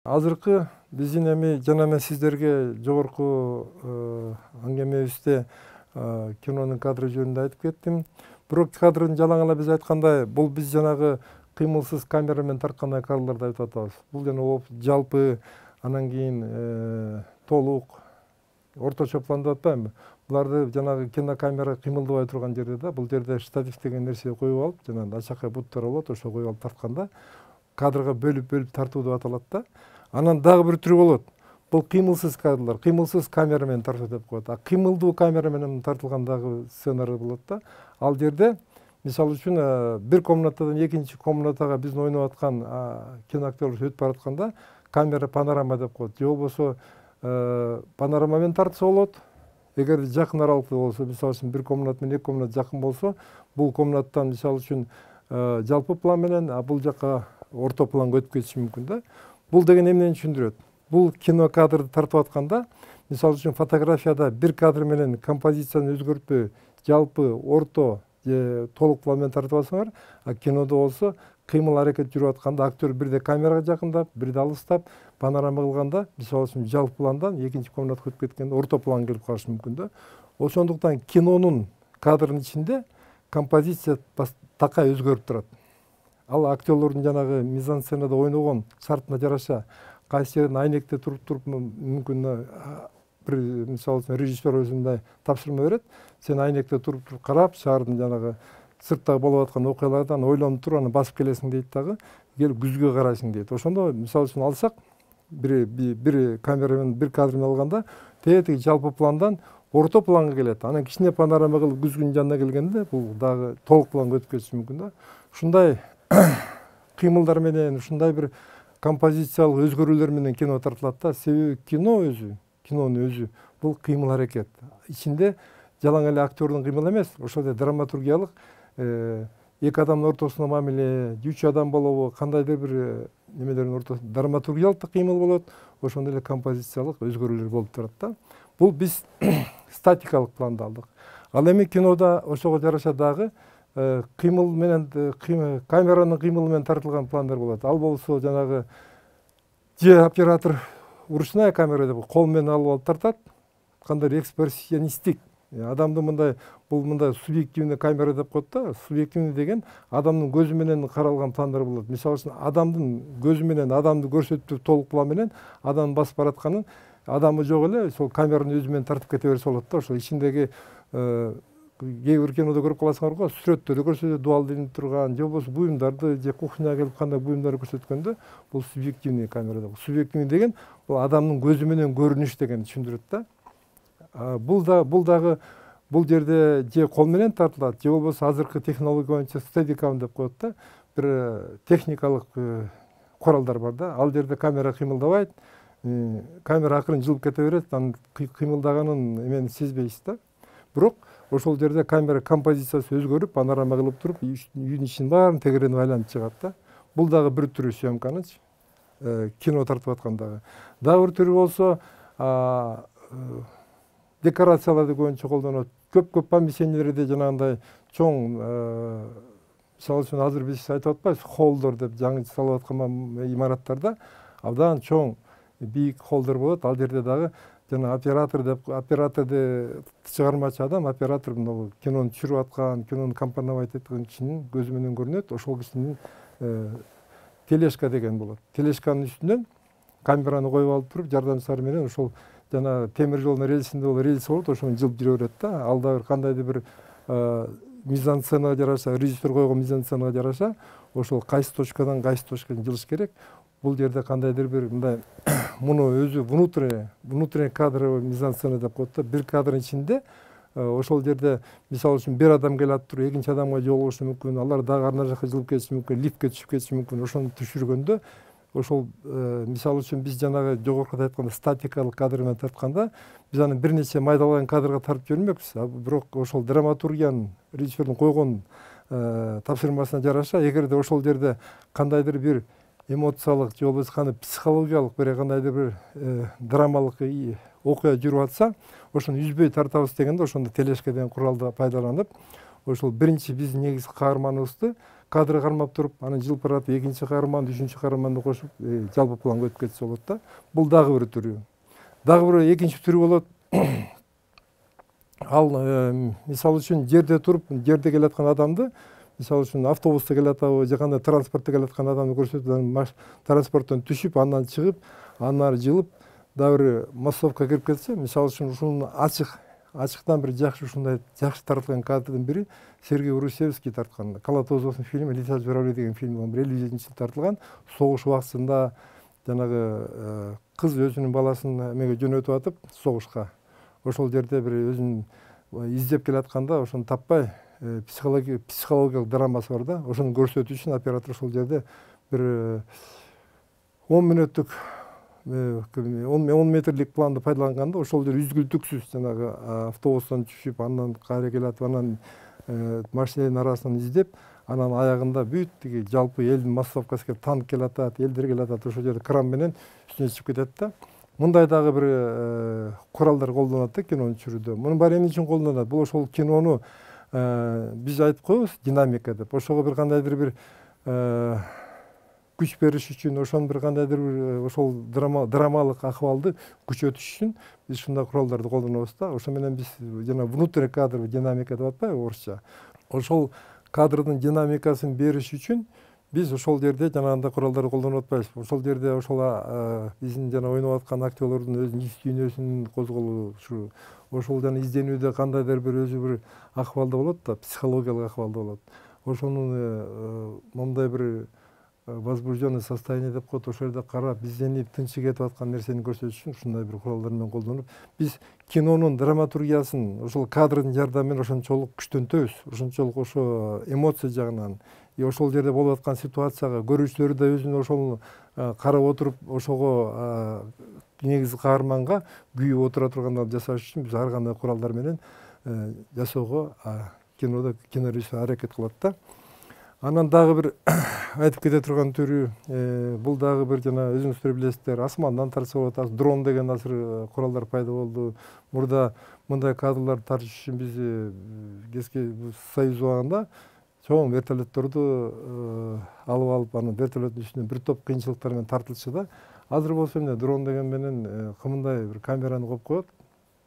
Азыркы биздин эми жана мен сиздерге жогорку аңгемебизде кинонун кадры жөнүндө айтып кеттим. Бирок кадрдын жалаңала биз айткандай, бул биз жанагы кыймылсыз камерамен тарткандай кадрларды айтып атабыз. Бул жана жалпы анан кийин толук орточо планда деп атпаймынбы? Буларды жанагы кинокамера кыймылдабай турган жерде да, бул жерде штатив деген нерсе коюп алып, жанагы ачакай буттар болот, ошо коюп алып тартканда кадрга бөлүп тартуу деп аталат да. Анан дагы бир түрү болот. Бул кыймылсыз кадрлар, кыймылсыз камера менен тартуу деп коет. А кыймылдуу камера менен тартылган дагы сценалар болот да. Ал жерде мисалы үчүн бир комнатадан экинчи комнатага биздин ойноп аткан киноактерлор өтүп баратканда камера панорама деп коет. Же болбосо панорама менен тартса болот. Эгер жакын аралыкта болсо, мисалы үчүн бир комната менен эки комната жакын болсо, бул комнаттан мисалы үчүн жалпы план менен, а бул жака орто планга өтүп кетиши мүмкүн да. Бул деген эмнени түшүндүрөт? Бул кино кадрды тартып атканда, мисалы үчүн фотографияда бир кадр менен композицияны өзгөртпөй, жалпы орто же толук план менен тартып алсаңар, а кинодо болсо кыймыл аракет жүрүп атканда актер бирде камерага жакындап, бирде алыстап, панорама кылганда, мисалы үчүн жалпы пландан экинчи комнатка өтүп кеткенде орто план келип калышы мүмкүн да. Ошондуктан кинонун кадрынын ичинде композиция такай өзгөрүп турат. Ал актерлордун жанагы мизансценада ойногон шартына жараша кайсы жерден айнекте туруп мүмкүн бир мисалы үчүн режиссер өзүндай тапшырма берет. Сен айнекте туруп карап, шаардын жанагы сыртта болуп аткан окуялардан ойлонуп туруп анан басып келесиң дейт дагы, келип күзгү карайсың дейт. Ошондо мисалы үчүн алсак, бир камера менен бир кадр менен алганда, тетиги жалпы пландан орто планга келет. Анан кичине панорама кылып күзгүнүн жанына келгенде бул дагы толук планга өтүп кетиши мүмкүн да. Ушундай кыймылдар менен, ушундай бир композициялык өзгөрүүлөр менен кино тартылат да. Себеби кинонун өзү бул кыймыл аракет. Ичинде жалаң эле актердун кыймылы эмес, ошондой драматургиялык эки адамдын ортосунда мамиле, 3 адам болобу, кандайдыр бир немелердин ортосунда драматургиялык кыймыл болот, ошондой эле композициялык өзгөрүүлөр болуп турат да. Бул биз статикалык планды алдык. Ал эми кинода ошого жараша дагы кыймыл менен камеранын кыймылы менен тартылган пландар болот. Ал болсо жанагы же оператор ручная камера деп кол менен алып тартат, кандайдыр экспрессионисттик. Адамды мындай субъективный камера деп коет да. Субъективный деген адамдын көзү менен каралган пландар болот. Мисалы үчүн адамдын көзү менен адамды көрсөтүп толук план менен адам басып баратканын адамы жок эле сол камеранын өзү менен тартып кете берсе болот да. Ошол ичиндеги кээ бир кинодо көрүп каласыңар го, сүрөттөрдө көрсөтөт, дуал илинип турган, же болбосо буюмдарды, же кухняга келип кандай буюмдарды көрсөткөндө, бул субъективный камера деп. Субъективный деген бул адамдын көзү менен көрүнүш дегенди түшүндүрөт да. Бул жерде же кол менен тартылат, же болбосо азыркы технология боюнча стедикам деп коет да. Бир техникалык куралдар бар да. Ал жерде камера кыймылдабайт, камера акырын жылып кете берет, анын кыймылдаганын эмени сезбейсиз да. Бирок ошол жерде камера композициясы өзгөрүп, панорама кылып туруп, үйдүн ичин баарын тегеренип айланып чыгат да. Бул дагы бир түрү съемканычы, кино тартып аткандагы. Дагы бир түрү болсо, декорацияларды көбүнчө колдонот. Көп помещениелерде жанагындай чоң, мисалы үчүн азыр биз айтып атпайбыз, холлдор деп жаңы салып аткан имараттарда абдан чоң бийик холлдор болот. Ал жерде дагы жана операторду чыгармачы адам, оператор мына кинону түшүрүп аткан, кинону компоновать эткөн кишинин көзү менен көрүнөт. Ошол кишинин тележка деген болот. Тележканын үстүнөн камераны коюп алып туруп, жардамчылар менен ошол жана темир жолдун рельсинде рельс болот, ошону жылып жүрө берет да. Ал да кандайдыр бир мизансценага жараша, режиссер койгон мизансценага жараша, ошол кайсы точкадан кайсы точкага жылыш керек. Бул жерде кандайдыр бир мындай муну өзү внутренний кадровый мизансцена деп коет да. Бир кадрдын ичинде ошол жерде мисалы үчүн бир адам келат туруп, экинчи адамга жолугушу мүмкүн, алар дагы ар жака жылып кетиши мүмкүн, лифтке түшүп кетиши мүмкүн. Ошону түшүргөндө ошол мисалы үчүн биз жанагы жогоркуда айтканда статикалык кадр менен тартканда, биз аны бир нече майдалган кадрга тартып жибермекпиз. Бирок ошол драматургиянын, режиссердун койгон тапшырмасына жараша, эгерде ошол жерде кандайдыр бир эмоциялык же болбосо психологиялык бир кандайдыр бир драмалык окуя жүрүп атса, ошону үзбөй тартабыз дегенде, ошондо тележка деген куралды пайдаланып, ошол биринчи биздин негизги каарманыбызды кадры кармап туруп, анан жылпыратып экинчи каарман, үчүнчү каарманды кошуп жалпы планга өтүп кетсе болот да. Бул дагы бир түрү. Дагы бир экинчи түрү болот. Ал мисалы үчүн жерде туруп, жерде келаткан адамды, мисалы үчүн автобуста келатабы, же кандай транспортто келаткан адамды көрсөтүп, транспорттон түшүп, андан чыгып, анан жылып, дагы бир массовка кирип кетсе, мисалы үчүн ушунун ачыктан бир жакшы ушундай жакшы тартылган кадрдын бири Сергей Урусевский тарткан. Калатозовдун фильми «Летят журавли» деген фильм 57-жылы тартылган. Согуш убактысында жанагы кыз өзүнүн баласын эмеге жөнөтүп атып, согушка. Ошол жерде бир өзүн издеп келатканда, ошону таппай, психологиялык драмасы бар да. Ошону көрсөтүү үчүн оператор ошол жерде бир 10 мүнөттүк 10 метрлик планды пайдаланганда, ошол жер үзгүлтүксүз жанагы автобустан түшүп, андан кайра келатып, анан машинанын арасынан издеп, анан аягында бүт тиги жалпы элдин массовкасы келип, танк келатат, элдер келатат, ошол жерде кран менен үстүнө чыгып кетет да. Мындай дагы бир куралдар колдонулат да кинону түшүрүүдө. Мунун баары эмне үчүн колдонулат? Бул ошол кинону биз айтып коебуз динамика деп. Ошого бир кандайдыр бир күч бериш үчүн, ошону бир кандайдыр бир ошол драмалык акыбалды күчөтүш үчүн биз ушундай куралдарды колдонобуз да. Ошо менен биз жана внутренний кадр динамика деп атпайбы орусча. Ошол кадрдын динамикасын бериш үчүн биз ошол жерде жанагындай куралдарды колдонуп атпайбыз. Ошол жерде ошол биздин жана ойноп аткан актерлордун өзүнүн ич дүйнөсүн козголушу, ошол жана изденүүдө кандайдыр бир өзү бир акыбалда болот да, психологиялык акыбалда болот. Ошонун моундай бир возбужденный состояние деп коет, ошол жерде карап, изденип, тынчы кетип аткан нерсени көрсөтүш үчүн ушундай бир куралдар менен колдонуп, биз кинонун драматургиясын ошол кадрдын жардамы менен ошончолук күчтөнтөбүз, ошончолук ошо эмоция жагынан, ошол жерде болуп аткан ситуацияга көрүүчүлөр да өзүнүн ошол карап отуруп, ошого негизги каарманга күйүп отура тургандарды жасаш үчүн биз ар кандай куралдар менен жасоого кинорежиссер аракет кылат да. Анан дагы бир айтып кете турган түрү, бул дагы бир жана өзүңүздөр билесиздер, асмандан тартса болот, дрон деген азыр куралдар пайда болду. Мурда мындай кадрларды тартыш үчүн биз кечки Союз убагында чоң вертолетторду алып, анын вертолеттун үстүнө бир топ кыйынчылыктар менен тартылчу да. Азыр болсо эмне дрон деген менен кымындай бир камераны коюп коет,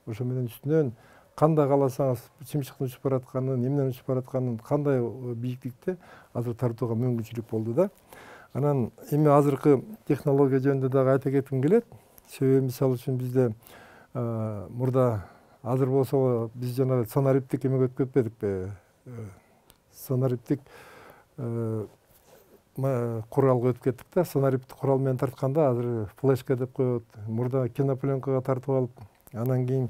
ошо менен үстүнөн кандай кааласаңыз чымчыктын учуп баратканын, эмнен учуп баратканын, кандай бийиктикте азыр тартууга мүмкүнчүлүк болду да. Анан эми азыркы технология жөнүндө дагы айта кетким келет. Себеби мисалы үчүн бизде мурда азыр болсо биз жана сонариптик эмеге өтүп кетпедикпи? Сонариптик куралга өтүп кеттик да. Сонариптик курал менен тартканда азыр флешка деп коет. Мурда кинопленкага тартып алып, анан кийин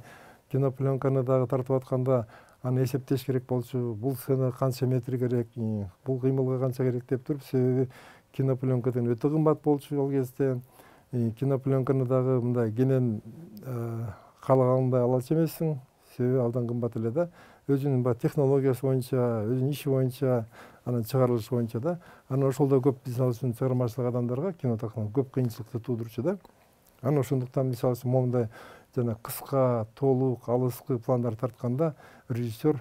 кинопленканы дагы тартып атканда аны эсептеш керек болчу. Бул сцена канча метр керек, бул кыймылга канча керек деп туруп, себеби кинопленкадан өтө кымбат болчу ал кезде. Кинопленканы дагы мындай кенен каалагандай ала алчу эмессиң, себеби абдан кымбат эле да. Өзүнүн баягы технологиясы боюнча, өзүнүн иши боюнча, анан чыгарылышы боюнча да. Анан ошолдо көп мисалы үчүн чыгармачылык адамдарга кино тартканда көп кыйынчылыкты туудурчу да. Анан ошондуктан мисалы үчүн моундай жана кыска, толук, алыскы пландар тартканда режиссер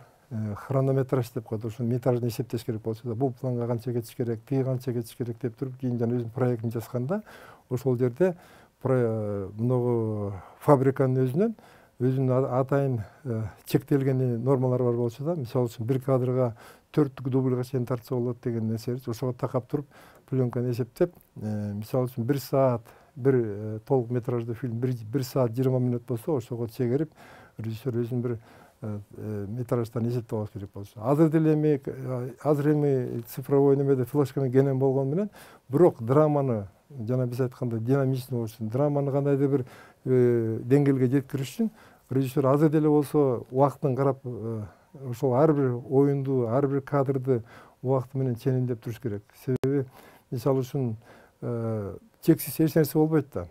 хронометраж деп коет, ошо метражды эсептеш керек болчу да. Бул планга канча кетиш керек, тиги канча кетиш керек деп туруп, кийин жана өзүнүн проектин жазганда ошол жерде мынагу фабриканын өзүнүн атайын чектелген нормалары бар болчу да. Мисалы үчүн бир кадрга 4 дубльга чейин тартса болот деген нерсе. Ошого такап туруп, пленканы эсептеп, мисалы үчүн 1 саат бир толук метраждуу фильм 1 саат 20 мүнөт болсо, ошого чегерип режиссер өзүнүн бир метраждан эсептеп алыш керек болчу. Азыр эми цифровой немеде флешкамен кенен болгону менен, бирок драманы жана биз айткандай динамичный болуш үчүн, драманы кандайдыр бир деңгээлге жеткириш үчүн режиссер азыр деле болсо убактын карап, ошол ар бир оюнду, ар бир кадрды убакты менен ченемдеп туруш керек. Себеби мисалы үчүн чексиз эч нерсе болбойт да.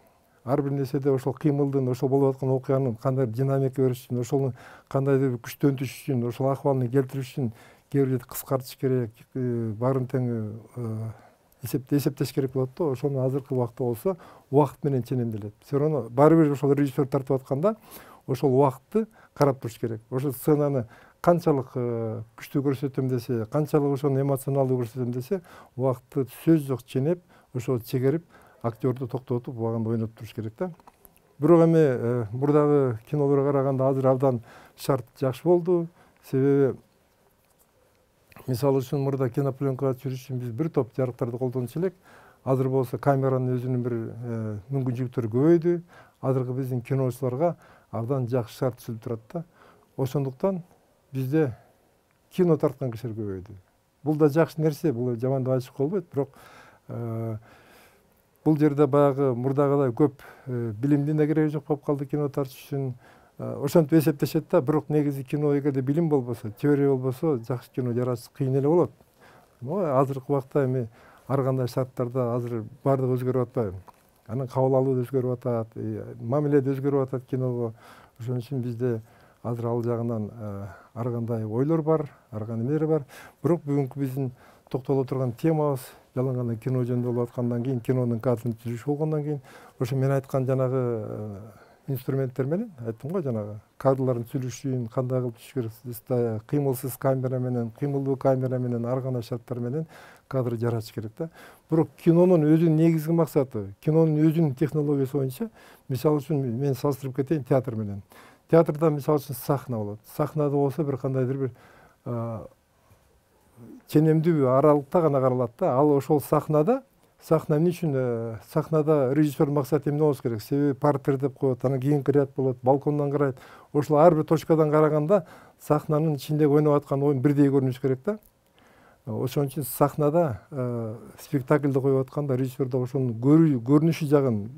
Ар бир нерседе ошол кыймылдын, ошол болуп аткан окуянын кандай динамика бериш үчүн, ошону кандайдыр бир күчтөнтүш үчүн, ошол акыбалын келтириш үчүн кээ бир жерде кыскартыш керек, баарын тең эсептеш керек болот да. Ошону азыркы убакта болсо убакыт менен ченемделет. Все равно баары бир ошол режиссер тартып атканда ошол убакытты карап туруш керек. Ошол сценаны канчалык күчтүү көрсөтөм десе, канчалык ошону эмоционалдуу көрсөтөм десе, убакытты сөз жок ченеп, ошого чегерип, актерду токтотуп, убагында ойноп туруш керек да. Бирок эми мурдагы кинолорго караганда азыр абдан шарт жакшы болду. Себеби мисалы үчүн мурда кинопленкага түшүрүш үчүн биз бир топ жарыктарды колдончу элек. Азыр болсо камеранын өзүнүн бир мүмкүнчүлүктөрү көбөйдү. Азыркы биздин киночуларга абдан жакшы шарт түзүлүп турат да. Ошондуктан бизде кино тарткан кишилер көбөйдү. Бул да жакшы нерсе, бул жаман деп айтышка болбойт, бирок бул жерде баягы мурдагыдай көп билимдин да кереги жок болуп калды кино тартыш үчүн. Ошентип эсептешет да, бирок негизи кино эгерде билим болбосо, теория болбосо, жакшы кино жаратыш кыйын эле болот. Азыркы убакта эми ар кандай шарттарда азыр баардыгы өзгөрүп атпайбы? Анын кабыл алуу да өзгөрүп атат, мамиле да өзгөрүп атат киного. Ошон үчүн бизде азыр ал жагынан ар кандай ойлор бар, ар кандай эмелер бар. Бирок бүгүнкү биздин токтоло турган темабыз жалаң гана кино жөнүндө болуп аткандан кийин, кинонун кадрын түзүш болгондон кийин, ошо мен айткан жанагы инструменттер менен айттым го, жанагы кадрлардын түзүлүшүн кандай кылып түзүш керек, кыймылсыз камера менен, кыймылдуу камера менен, ар кандай шарттар менен кадр жаратыш керек да. Бирок кинонун өзүнүн негизги максаты, кинонун өзүнүн технологиясы боюнча, мисалы үчүн мен салыштырып кетейин театр менен. Театрда мисалы үчүн сахна болот. Сахнада болсо бир кандайдыр бир ченемдүү аралыкта гана каралат да. Ал ошол сахнада, сахна эмне үчүн, сахнада режиссер максаты эмне болуш керек? Себеби партер деп коет, анан кийинки ряд болот, балкондон карайт. Ошол ар бир точкадан караганда сахнанын ичинде ойноп аткан оюн бирдей көрүнүш керек да. Ошон үчүн сахнада спектакльди коюп атканда режиссер да ошонун көрүнүшү жагын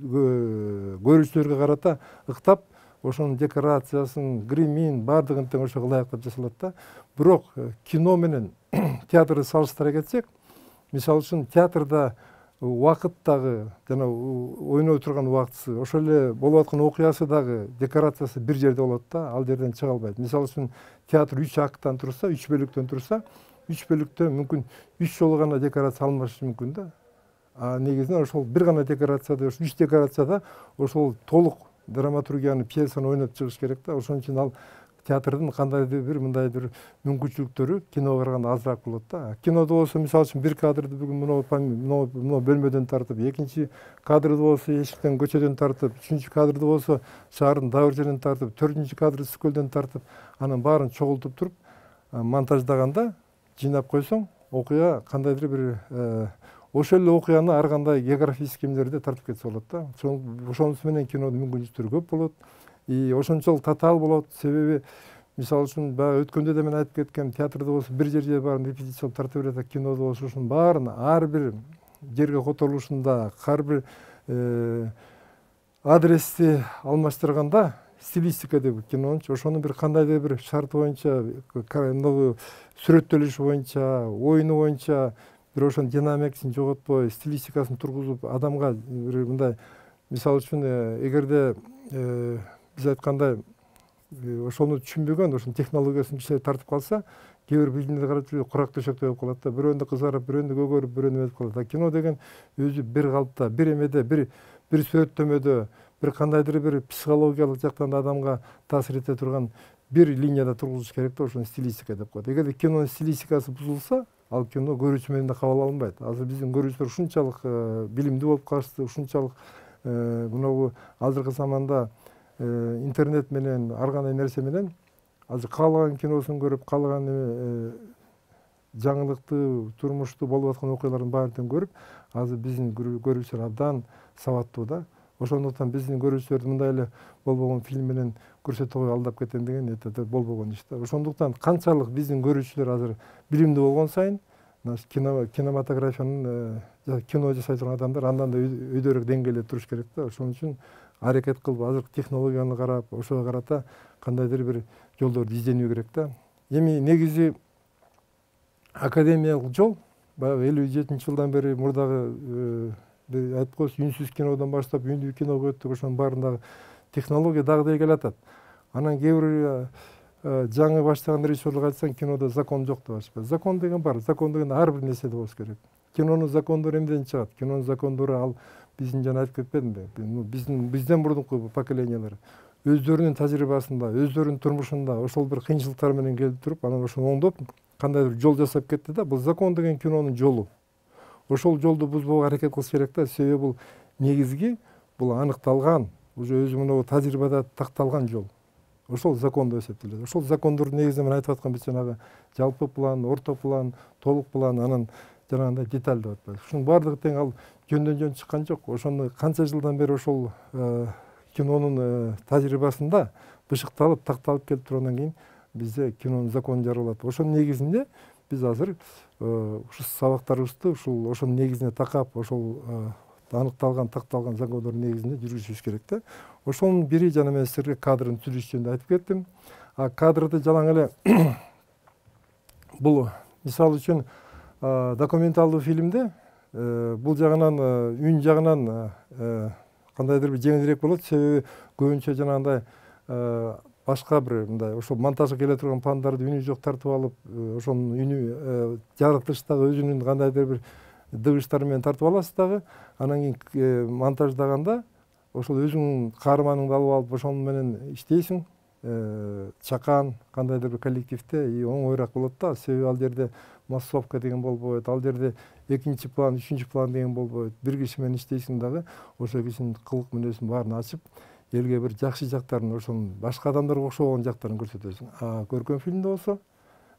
көрүүчүлөргө карата ыктап, ошонун декорациясын, гримин баардыгын тең ошого ылайыктап жасалат да. Бирок кино менен театрды салыштыра кетсек, мисалы үчүн театрда убакыт дагы, жана ойной турган убактысы, ошол эле болуп аткан окуясы дагы, декорациясы бир жерде болот да, ал жерден чыга албайт. Мисалы үчүн театр 3 акттан турса, 3 бөлүктөн турса, 3 бөлүктө мүмкүн 3 жолу гана декорация алмашы мүмкүн да. Негизинен ошол бир гана декорацияда, 3 декорацияда ошол толук драматургияны, пьесаны ойноп чыгыш керек да. Ошон үчүн ал театрдын кандайдыр бир мындайдыр мүмкүнчүлүктөрү киного караганда азыраак болот да. Кинодо болсо мисалы үчүн бир кадрды бүгүн мына бөлмөдөн тартып, экинчи кадрды болсо эшиктен, көчөдөн тартып, үчүнчү кадрды болсо шаардын дагы бир жеринен тартып, төртүнчү кадрды скөлдөн тартып, анын баарын чогултуп туруп монтаждаганда жыйнап койсоң, окуя кандайдыр бир ошол эле окуяны ар кандай географический эмелерде тартып кетсе болот да. Ошонусу менен кинодун мүмкүнчүлүктөрү көп болот. Ошончолук татаал болот. Себеби мисалы үчүн баягы өткөндө да мен айтып кеткем, театрда болсо бир жерге баарын репетиция тартып берет, кинодо болсо ушунун баарын ар бир жерге которулушунда, ар бир адрести алмаштырганда стилистика деп кинончу, ошонун бир кандайдыр бир шарты боюнча, сүрөттөлүшү боюнча, оюну боюнча бир ошонун динамикасин жоготпой, стилистикасын тургузуп, адамга бир мындай, мисалы үчүн эгерде биз айткандай ошону түшүнбөгөн, ошонун технологиясын кишилер тартып калса, кээ бир фильмдерди карап жүрүп курак төшөктөй болуп калат да. Бирөөндө кызарып, бирөөндө көгөрүп, бирөөндө эметип калат. Кино деген өзү бир калыпта, бир эмеде, бир сүрөттөмөдө, бир кандайдыр бир психологиялык жактан адамга таасир эте турган бир линияда тургузуш керек да, ошону стилистика деп коет. Эгерде кинонун стилистикасы бузулса, ал кино көрүүчү менен да кабыл алынбайт. Азыр биздин көрүүчүлөр ушунчалык билимдүү болуп калышты, ушунчалык мынабу азыркы заманда интернет менен, ар кандай нерсе менен азыр каалаган киносун көрүп, каалаган жаңылыктуу, турмуштуу болуп аткан окуялардын баарын тең көрүп, азыр биздин көрүүчүлөр абдан сабаттуу да. Ошондуктан биздин көрүүчүлөрдү мындай эле болбогон фильм менен көрсөтө коюп алдап кетем деген өтө болбогон иш да. Ошондуктан канчалык биздин көрүүчүлөр азыр билимдүү болгон сайын, кинематографиянын кино жасай турган адамдар андан да өйдөрөөк деңгээлде туруш керек да. Ошон үчүн аракет кылып, азыркы технологияны карап, ошого карата кандайдыр бир жолдорду изденүү керек да. Эми негизи академиялык жол баягы 57-жылдан бери мурдагы айтып коесуз, үнсүз кинодон баштап үндүү киного өттүк, ошонун баарындагы технология дагы деле келатат. Анан кээ бир жаңы баштаган режиссерлерге айтсаң, кинодо закон жок деп атышпайт. Закон деген бар, закон деген ар бир нерседе болуш керек. Кинонун закондору эмнеден чыгат? Кинонун закондору ал биздин жана айтып кетпедимби? Бизден мурдунку поколениялар өздөрүнүн тажрыйбасында, өздөрүнүн турмушунда ошол бир кыйынчылыктар менен келип туруп, анан ошону оңдоп, кандайдыр жол жасап кетти да. Бул закон деген кинонун жолу. Ошол жолду бузбоого аракет кылыш керек да. Себеби бул негизги, бул аныкталган, уже өзү мына тажрыйбада такталган жол. Ошол закон деп эсептелет. Ошол закондордун негизинде мен айтып аткан биз жанагы жалпы план, орто план, толук план, анан жанагындай деталь деп атпайбыз. Ушунун баардыгы тең ал жөндөн жөн чыккан жок. Ошону канча жылдан бери ошол кинонун тажрыйбасында бышыкталып, такталып келип тургандан кийин бизде кинонун закону жаралат. Ошонун негизинде биз азыр ушу сабактарыбызды ошонун негизине такап, ошол аныкталган, такталган закондордун негизинде жүргүзүшүбүз керек да. Ошонун бири жана мен силерге кадрын түзүш жөнүндө айтып кеттим. Кадрды жалаң эле бул мисалы үчүн документалдуу фильмде бул жагынан, үн жагынан кандайдыр бир жеңилирээк болот. Себеби көбүнчө жанагындай башка бир мындай ошол монтажга келе турган пландарды үнү жок тартып алып, ошонун үнү жарыктыш дагы өзүнүн кандайдыр бир дыбыштары менен тартып аласыз дагы. Анан кийин монтаждаганда ошол өзүңүн каарманыңды алып алып ошону менен иштейсиң. Чакан кандайдыр бир коллективде оңоюраак болот да. Себеби ал жерде массовка деген болбойт, ал жерде экинчи план, үчүнчү план деген болбойт. Бир киши менен иштейсиң дагы, ошол кишинин кылык мүнөзүн баарын ачып, элге бир жакшы жактарын, ошонун башка адамдарга окшобогон жактарын көрсөтөсүң. Көркөм фильмде болсо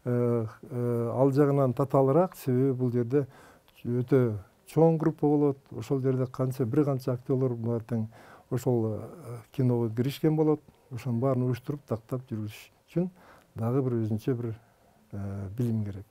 ал жагынан татаалыраак, себеби бул жерде өтө чоң группа болот. Ошол жерде бир канча актерлор бар тең ошол киного киришкен болот. Ошонун баарын уюштуруп, тактап жүргүзүш үчүн дагы бир өзүнчө бир билим керек.